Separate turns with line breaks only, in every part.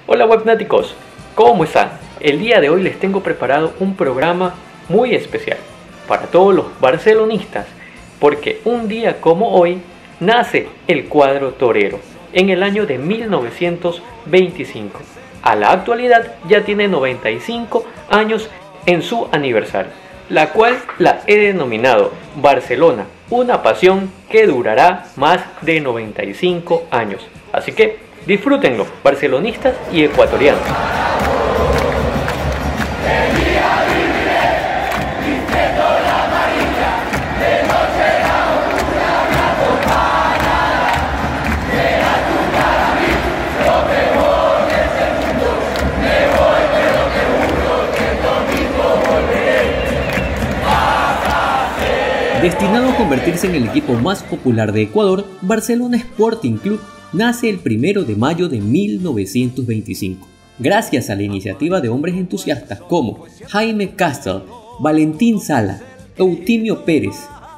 Hola webnáticos, ¿cómo están? El día de hoy les tengo preparado un programa muy especial para todos los barcelonistas, porque un día como hoy nace el cuadro torero en el año de 1925. A la actualidad ya tiene 95 años en su aniversario, la cual la he denominado Barcelona, una pasión que durará más de 95 años. Así que disfrútenlo, barcelonistas y ecuatorianos.
Destinado a convertirse en el equipo más popular de Ecuador, Barcelona Sporting Club nace el 1 de mayo de 1925, gracias a la iniciativa de hombres entusiastas como Jaime Castel, Valentín Sala, Eutimio Pérez,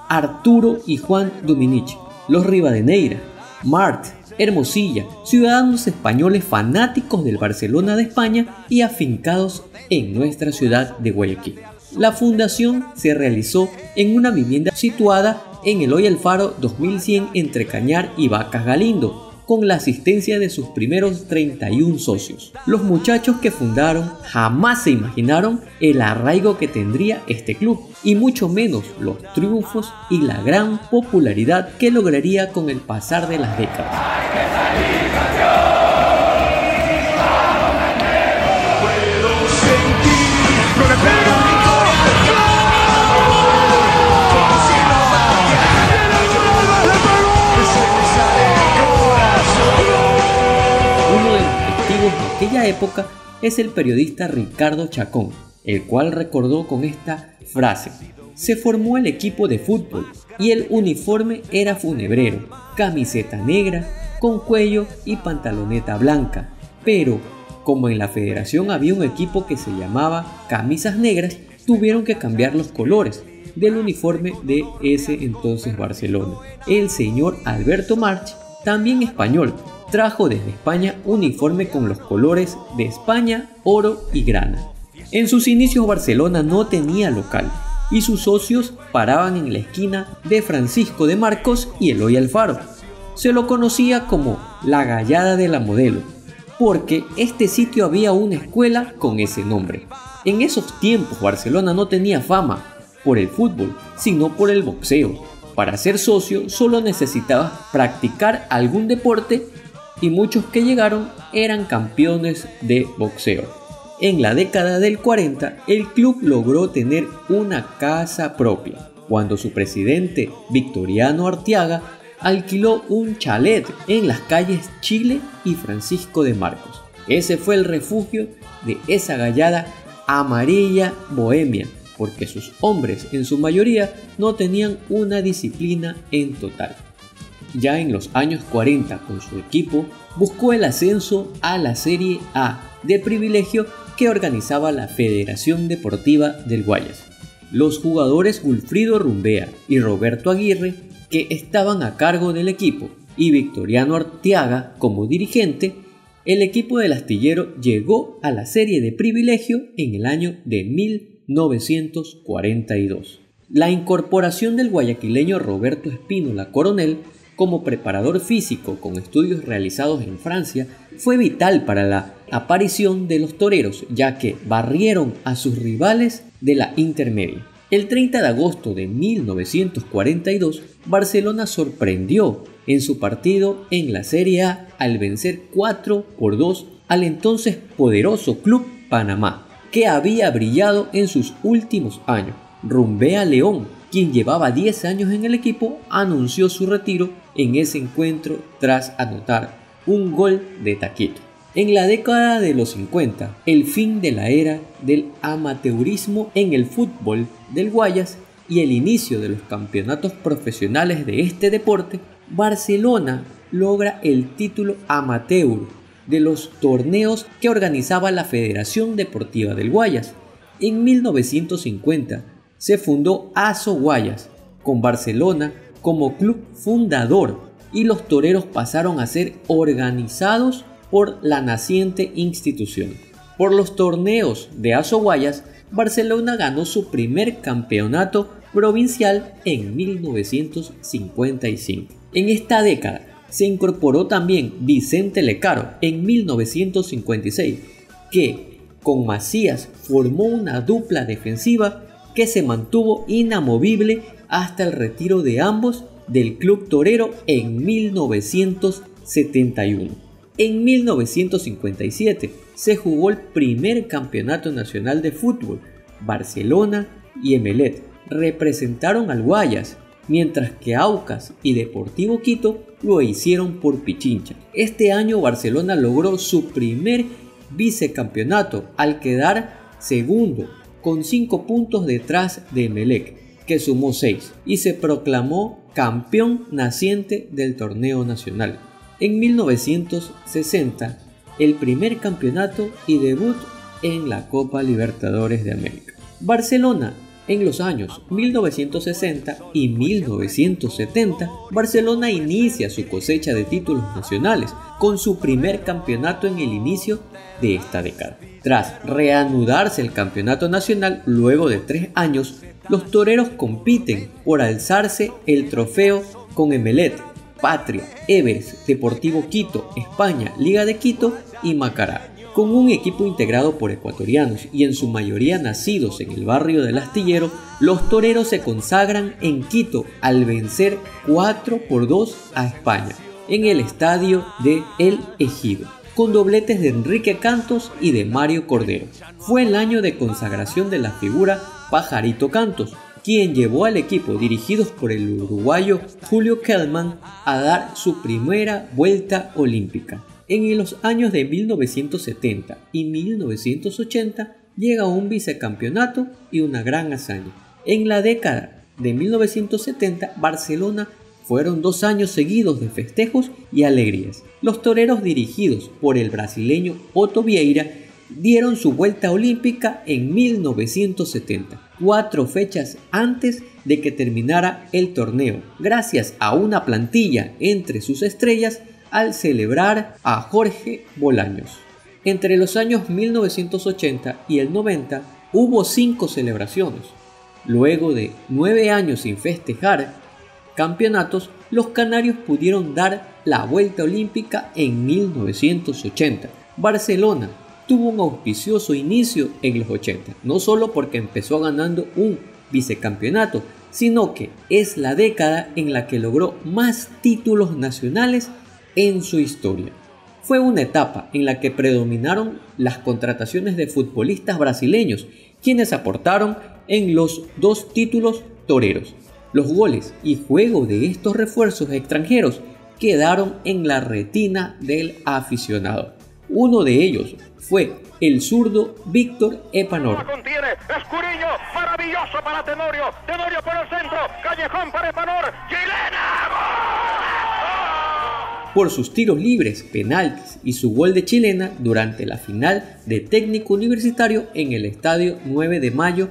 Arturo y Juan Dominici, los Rivadeneira, Mart, Hermosilla, ciudadanos españoles fanáticos del Barcelona de España y afincados en nuestra ciudad de Guayaquil. La fundación se realizó en una vivienda situada en Eloy Alfaro 2100 entre Cañar y Vacas Galindo, con la asistencia de sus primeros 31 socios. Los muchachos que fundaron jamás se imaginaron el arraigo que tendría este club, y mucho menos los triunfos y la gran popularidad que lograría con el pasar de las décadas. De aquella época es el periodista Ricardo Chacón, el cual recordó con esta frase: se formó el equipo de fútbol y el uniforme era funebrero, camiseta negra con cuello y pantaloneta blanca, pero como en la federación había un equipo que se llamaba Camisas Negras, tuvieron que cambiar los colores del uniforme de ese entonces Barcelona. El señor Alberto March, también español, trajo desde España uniforme con los colores de España, oro y grana. En sus inicios Barcelona no tenía local y sus socios paraban en la esquina de Francisco de Marcos y Eloy Alfaro. Se lo conocía como la Gallada de la Modelo, porque este sitio había una escuela con ese nombre. En esos tiempos Barcelona no tenía fama por el fútbol, sino por el boxeo. Para ser socio solo necesitabas practicar algún deporte y muchos que llegaron eran campeones de boxeo. En la década del 40, el club logró tener una casa propia, cuando su presidente, Victoriano Arteaga, alquiló un chalet en las calles Chile y Francisco de Marcos. Ese fue el refugio de esa gallada amarilla bohemia, porque sus hombres en su mayoría no tenían una disciplina en total. Ya en los años 40 con su equipo buscó el ascenso a la Serie A de privilegio que organizaba la Federación Deportiva del Guayas. Los jugadores Wilfrido Rumbea y Roberto Aguirre, que estaban a cargo del equipo, y Victoriano Arteaga como dirigente, el equipo del astillero llegó a la Serie de privilegio en el año de 1942. La incorporación del guayaquileño Roberto Espínola Coronel como preparador físico con estudios realizados en Francia fue vital para la aparición de los toreros, ya que barrieron a sus rivales de la intermedia. El 30 de agosto de 1942, Barcelona sorprendió en su partido en la Serie A al vencer 4-2 al entonces poderoso Club Panamá, que había brillado en sus últimos años. Rumbea León, quien llevaba 10 años en el equipo, anunció su retiro en ese encuentro tras anotar un gol de taquito. En la década de los 50, el fin de la era del amateurismo en el fútbol del Guayas y el inicio de los campeonatos profesionales de este deporte, Barcelona logra el título amateur de los torneos que organizaba la Federación Deportiva del Guayas. En 1950 se fundó ASO Guayas, con Barcelona como club fundador, y los toreros pasaron a ser organizados por la naciente institución. Por los torneos de Azoguayas, Barcelona ganó su primer campeonato provincial en 1955. En esta década se incorporó también Vicente Lecaro en 1956, que con Macías formó una dupla defensiva que se mantuvo inamovible hasta el retiro de ambos del club torero en 1971. En 1957 se jugó el primer campeonato nacional de fútbol. Barcelona y Emelec representaron al Guayas, mientras que Aucas y Deportivo Quito lo hicieron por Pichincha. Este año Barcelona logró su primer vicecampeonato al quedar segundo con 5 puntos detrás de Emelec, que sumó 6, y se proclamó campeón naciente del torneo nacional. En 1960, el primer campeonato y debut en la Copa Libertadores de América. Barcelona, en los años 1960 y 1970, Barcelona inicia su cosecha de títulos nacionales con su primer campeonato en el inicio de esta década. Tras reanudarse el campeonato nacional luego de 3 años, los toreros compiten por alzarse el trofeo con Emelec, Patria, Everest, Deportivo Quito, España, Liga de Quito y Macará. Con un equipo integrado por ecuatorianos y en su mayoría nacidos en el barrio del Astillero, los toreros se consagran en Quito al vencer 4-2 a España en el estadio de El Ejido, con dobletes de Enrique Cantos y de Mario Cordero. Fue el año de consagración de la figura Pajarito Cantos, quien llevó al equipo dirigidos por el uruguayo Julio Kelman a dar su primera vuelta olímpica. En los años de 1970 y 1980 llega un vicecampeonato y una gran hazaña. En la década de 1970, Barcelona fueron 2 años seguidos de festejos y alegrías. Los toreros dirigidos por el brasileño Otto Vieira dieron su vuelta olímpica en 1970, 4 fechas antes de que terminara el torneo, gracias a una plantilla entre sus estrellas al celebrar a Jorge Bolaños. Entre los años 1980 y el 90 hubo 5 celebraciones. Luego de 9 años sin festejar campeonatos, los canarios pudieron dar la vuelta olímpica en 1980. Barcelona tuvo un auspicioso inicio en los 80, no solo porque empezó ganando un vicecampeonato, sino que es la década en la que logró más títulos nacionales en su historia. Fue una etapa en la que predominaron las contrataciones de futbolistas brasileños, quienes aportaron en los 2 títulos toreros. Los goles y juego de estos refuerzos extranjeros quedaron en la retina del aficionado. Uno de ellos fue el zurdo Víctor Epanor.
Contiene Escuriño, maravilloso para Tenorio, Tenorio por el centro, Callejón para Epanor, chilena, ¡gol!
Por sus tiros libres, penaltis y su gol de chilena durante la final de Técnico Universitario en el Estadio 9 de Mayo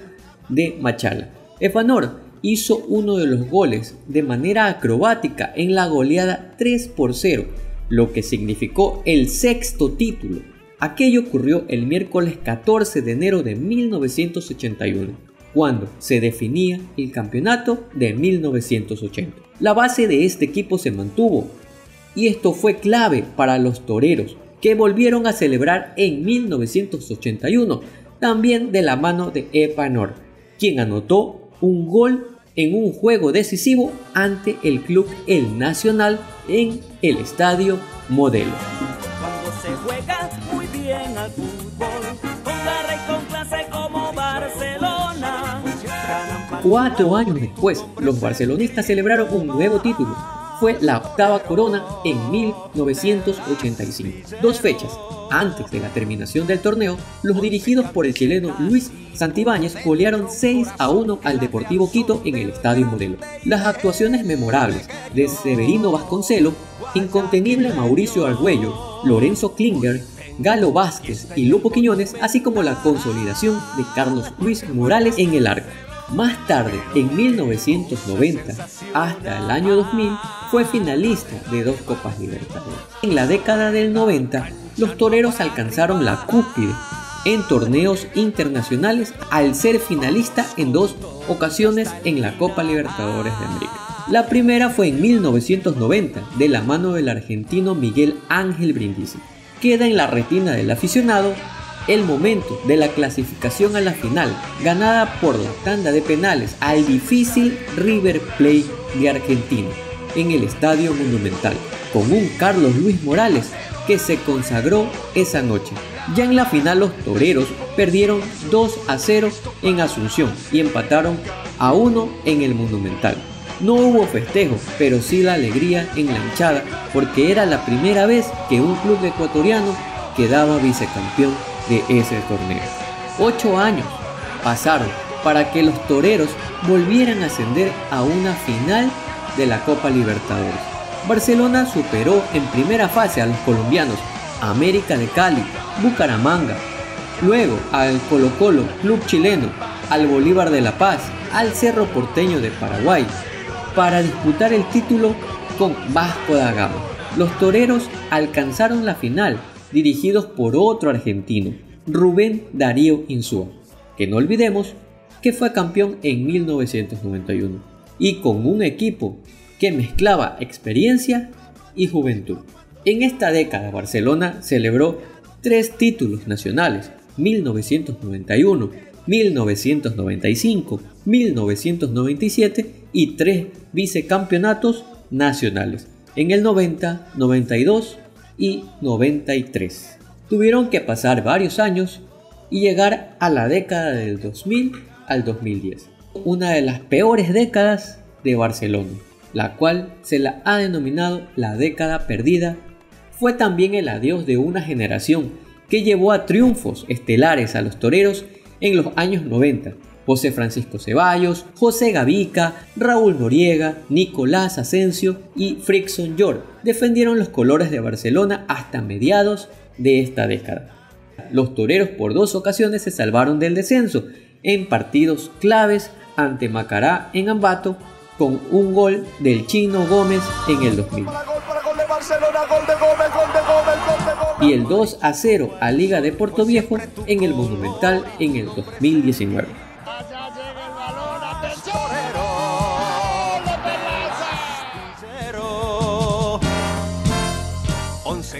de Machala. Epanor hizo uno de los goles de manera acrobática en la goleada 3-0, lo que significó el 6º título. Aquello ocurrió el miércoles 14 de enero de 1981, cuando se definía el campeonato de 1980. La base de este equipo se mantuvo, y esto fue clave para los toreros, que volvieron a celebrar en 1981, también de la mano de Epanor, quien anotó un gol en un juego decisivo ante el club El Nacional en el Estadio Modelo.
Cuando se juega muy bien al fútbol, con garra y con clase como Barcelona.
4 años después, los barcelonistas celebraron un nuevo título. Fue la 8ª corona en 1985. 2 fechas antes de la terminación del torneo, los dirigidos por el chileno Luis Santibáñez golearon 6-1 al Deportivo Quito en el Estadio Modelo. Las actuaciones memorables de Severino Vasconcelo, incontenible Mauricio Argüello, Lorenzo Klinger, Galo Vázquez y Lupo Quiñones, así como la consolidación de Carlos Luis Morales en el arco, Más tarde, en 1990 hasta el año 2000, fue finalista de 2 Copas Libertadores. En la década del 90, los toreros alcanzaron la cúspide en torneos internacionales al ser finalista en 2 ocasiones en la Copa Libertadores de América. La primera fue en 1990, de la mano del argentino Miguel Ángel Brindisi. Queda en la retina del aficionado el momento de la clasificación a la final, ganada por la tanda de penales al difícil River Plate de Argentina, en el Estadio Monumental, con un Carlos Luis Morales que se consagró esa noche. Ya en la final los toreros perdieron 2-0 en Asunción y empataron a 1 en el Monumental. No hubo festejo, pero sí la alegría en la hinchada, porque era la primera vez que un club ecuatoriano quedaba vicecampeón de ese torneo. 8 años pasaron para que los toreros volvieran a ascender a una final de la Copa Libertadores. Barcelona superó en primera fase a los colombianos América de Cali, Bucaramanga, luego al Colo-Colo, club chileno, al Bolívar de La Paz, al Cerro Porteño de Paraguay, para disputar el título con Vasco da Gama. Los toreros alcanzaron la final, dirigidos por otro argentino, Rubén Darío Insúa, que no olvidemos que fue campeón en 1991, y con un equipo que mezclaba experiencia y juventud. En esta década Barcelona celebró 3 títulos nacionales, 1991, 1995, 1997 y 3 vicecampeonatos nacionales en el 90, 92 y 93. Tuvieron que pasar varios años y llegar a la década del 2000 al 2010, una de las peores décadas de Barcelona, la cual se la ha denominado la década perdida. Fue también el adiós de una generación que llevó a triunfos estelares a los toreros en los años 90. José Francisco Ceballos, José Gavica, Raúl Noriega, Nicolás Asensio y Frickson York defendieron los colores de Barcelona hasta mediados de esta década. Los toreros por 2 ocasiones se salvaron del descenso en partidos claves ante Macará en Ambato, con un gol del Chino Gómez en el 2000. Y el 2-0 a Liga de Portoviejo en el Monumental en el 2019.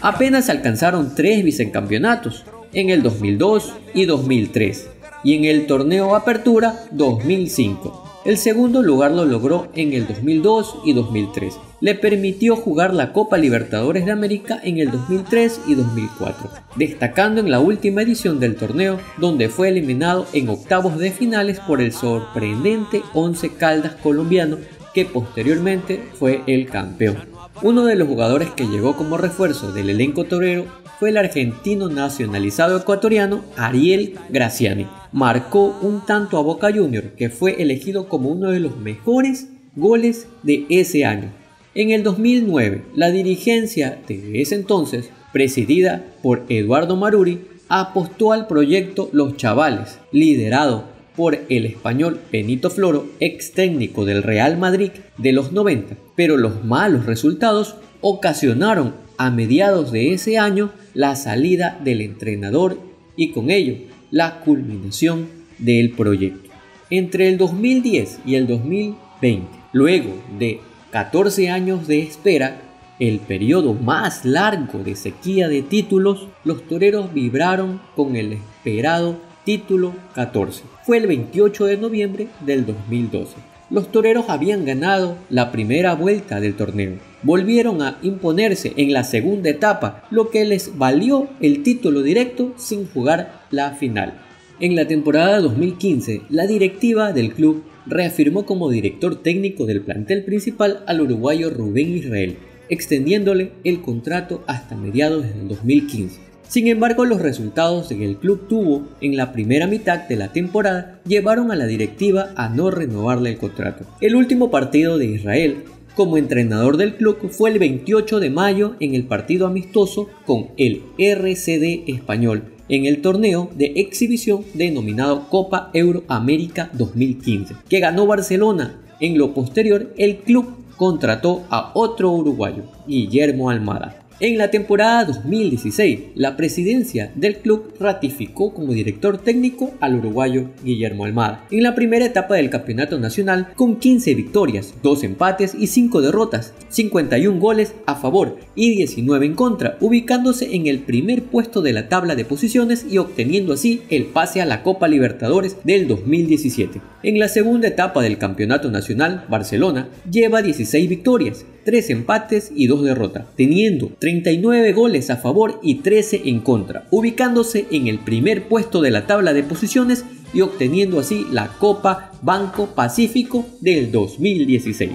Apenas alcanzaron 3 vicecampeonatos en el 2002 y 2003 y en el torneo Apertura 2005. El segundo lugar lo logró en el 2002 y 2003. Le permitió jugar la Copa Libertadores de América en el 2003 y 2004, destacando en la última edición del torneo, donde fue eliminado en octavos de finales por el sorprendente Once Caldas colombiano, que posteriormente fue el campeón. Uno de los jugadores que llegó como refuerzo del elenco torero fue el argentino nacionalizado ecuatoriano Ariel Graciani. Marcó un tanto a Boca Juniors, que fue elegido como uno de los mejores goles de ese año. En el 2009, la dirigencia de ese entonces, presidida por Eduardo Maruri, apostó al proyecto Los Chavales, liderado por el español Benito Floro, ex técnico del Real Madrid de los 90, pero los malos resultados ocasionaron a mediados de ese año la salida del entrenador y con ello la culminación del proyecto. Entre el 2010 y el 2020, luego de 14 años de espera, el periodo más largo de sequía de títulos, los toreros vibraron con el esperado título 14. Fue el 28 de noviembre del 2012. Los toreros habían ganado la primera vuelta del torneo. Volvieron a imponerse en la segunda etapa, lo que les valió el título directo sin jugar la final. En la temporada 2015, la directiva del club reafirmó como director técnico del plantel principal al uruguayo Rubén Israel, extendiéndole el contrato hasta mediados del 2015. Sin embargo, los resultados que el club tuvo en la primera mitad de la temporada llevaron a la directiva a no renovarle el contrato. El último partido de Israel como entrenador del club fue el 28 de mayo en el partido amistoso con el RCD Español en el torneo de exhibición denominado Copa Euroamérica 2015, que ganó Barcelona. En lo posterior, el club contrató a otro uruguayo, Guillermo Almada. En la temporada 2016, la presidencia del club ratificó como director técnico al uruguayo Guillermo Almada en la primera etapa del campeonato nacional con 15 victorias, 2 empates y 5 derrotas, 51 goles a favor y 19 en contra, ubicándose en el primer puesto de la tabla de posiciones y obteniendo así el pase a la Copa Libertadores del 2017. En la segunda etapa del campeonato nacional, Barcelona lleva 16 victorias, 3 empates y 2 derrotas, teniendo 39 goles a favor y 13 en contra, ubicándose en el primer puesto de la tabla de posiciones y obteniendo así la Copa Banco Pacífico del 2016.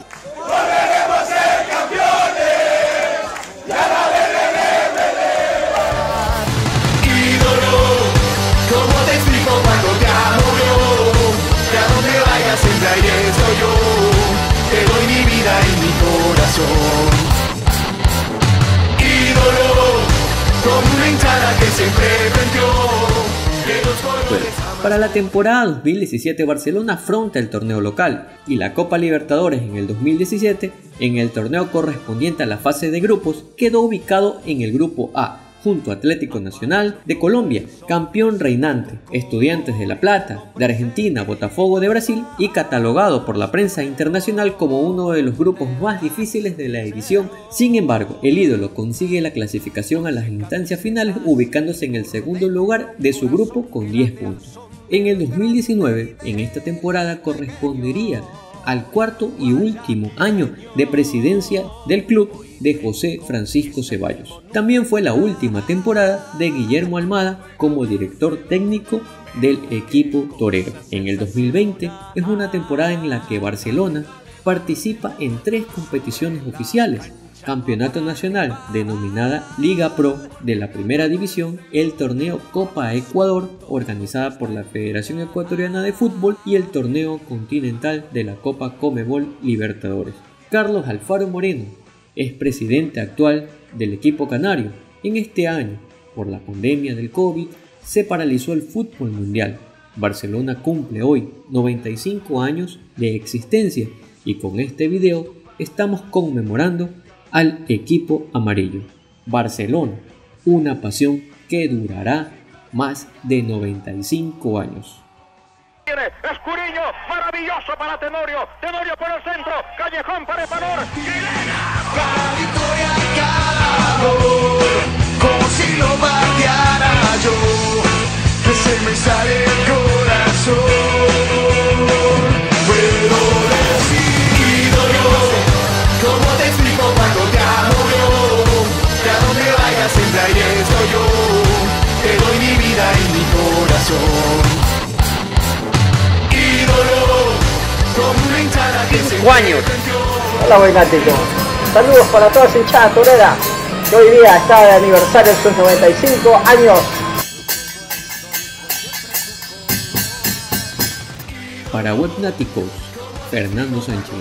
Bueno, para la temporada 2017 Barcelona afronta el torneo local y la Copa Libertadores en el 2017. En el torneo correspondiente a la fase de grupos quedó ubicado en el grupo A junto a Atlético Nacional de Colombia, campeón reinante, Estudiantes de La Plata de Argentina, Botafogo de Brasil, y catalogado por la prensa internacional como uno de los grupos más difíciles de la edición. Sin embargo, el ídolo consigue la clasificación a las instancias finales, ubicándose en el segundo lugar de su grupo con 10 puntos. En el 2019, en esta temporada correspondería al cuarto y último año de presidencia del club de José Francisco Ceballos. También fue la última temporada de Guillermo Almada como director técnico del equipo torero. En el 2020 es una temporada en la que Barcelona participa en 3 competiciones oficiales: Campeonato Nacional denominada Liga Pro de la Primera División, el torneo Copa Ecuador organizada por la Federación Ecuatoriana de Fútbol y el torneo continental de la Copa Conmebol Libertadores. Carlos Alfaro Moreno es presidente actual del equipo canario. En este año, por la pandemia del COVID, se paralizó el fútbol mundial. Barcelona cumple hoy 95 años de existencia y con este video estamos conmemorando al equipo amarillo. Barcelona, una pasión que durará más de 95 años.
Escuriño, maravilloso para Tenorio, Tenorio por el centro, Callejón para Epanor,
La victoria cada gol, como si lo pateara yo, que se me sale el corazón. Puedo decir, ídolo, ¿cómo te explico cuando te amo yo? Que a donde vayas siempre ahí estoy yo, te doy mi vida y mi corazón.
5 años. Hola, buen gatito. Saludos para toda esa hinchada torera que hoy día está de aniversario de sus 95 años.
Para Webnáticos, Fernando Sánchez.